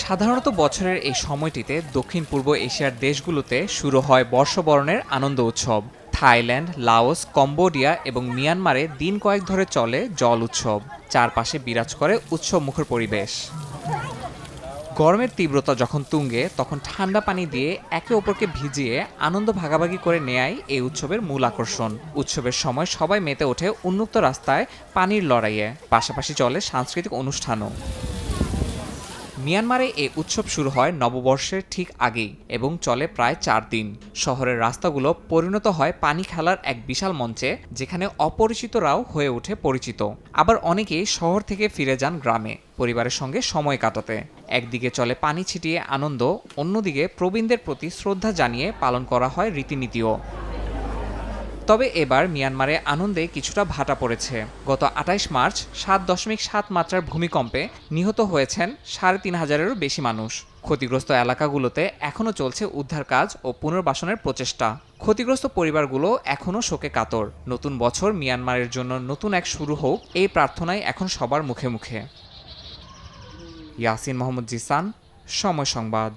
সাধারণত বছরের এই সময়টিতে দক্ষিণ পূর্ব এশিয়ার দেশগুলোতে শুরু হয় বর্ষবরণের আনন্দ উৎসব। থাইল্যান্ড, লাওস, কম্বোডিয়া এবং মিয়ানমারে দিন কয়েক ধরে চলে জল উৎসব। চারপাশে বিরাজ করে উৎসবমুখর পরিবেশ। গরমের তীব্রতা যখন তুঙ্গে, তখন ঠান্ডা পানি দিয়ে একে অপরকে ভিজিয়ে আনন্দ ভাগাভাগি করে নেয়াই এই উৎসবের মূল আকর্ষণ। উৎসবের সময় সবাই মেতে ওঠে উন্মুক্ত রাস্তায় পানির লড়াইয়ে, পাশাপাশি চলে সাংস্কৃতিক অনুষ্ঠানও। মিয়ানমারে এই উৎসব শুরু হয় নববর্ষের ঠিক আগেই এবং চলে প্রায় 4 দিন। শহরের রাস্তাগুলো পরিণত হয় পানি খেলার এক বিশাল মঞ্চে, যেখানে অপরিচিতরাও হয়ে ওঠে পরিচিত। আবার অনেকেই শহর থেকে ফিরে যান গ্রামে পরিবারের সঙ্গে সময় কাটাতে। একদিকে চলে পানি ছিটিয়ে আনন্দ, অন্যদিকে প্রবীণদের প্রতি শ্রদ্ধা জানিয়ে পালন করা হয় রীতিনীতিও। তবে এবার মিয়ানমারে আনন্দে কিছুটা ভাটা পড়েছে। গত ২৮ মার্চ ৭.৭ মাত্রার ভূমিকম্পে নিহত হয়েছেন ৩,৫০০-এরও বেশি মানুষ। ক্ষতিগ্রস্ত এলাকাগুলোতে এখনও চলছে উদ্ধার কাজ ও পুনর্বাসনের প্রচেষ্টা। ক্ষতিগ্রস্ত পরিবারগুলো এখনও শোকে কাতর। নতুন বছর মিয়ানমারের জন্য নতুন এক শুরু হোক, এই প্রার্থনাই এখন সবার মুখে মুখে। ইয়াসিন মোহাম্মদ জিসান, সময় সংবাদ।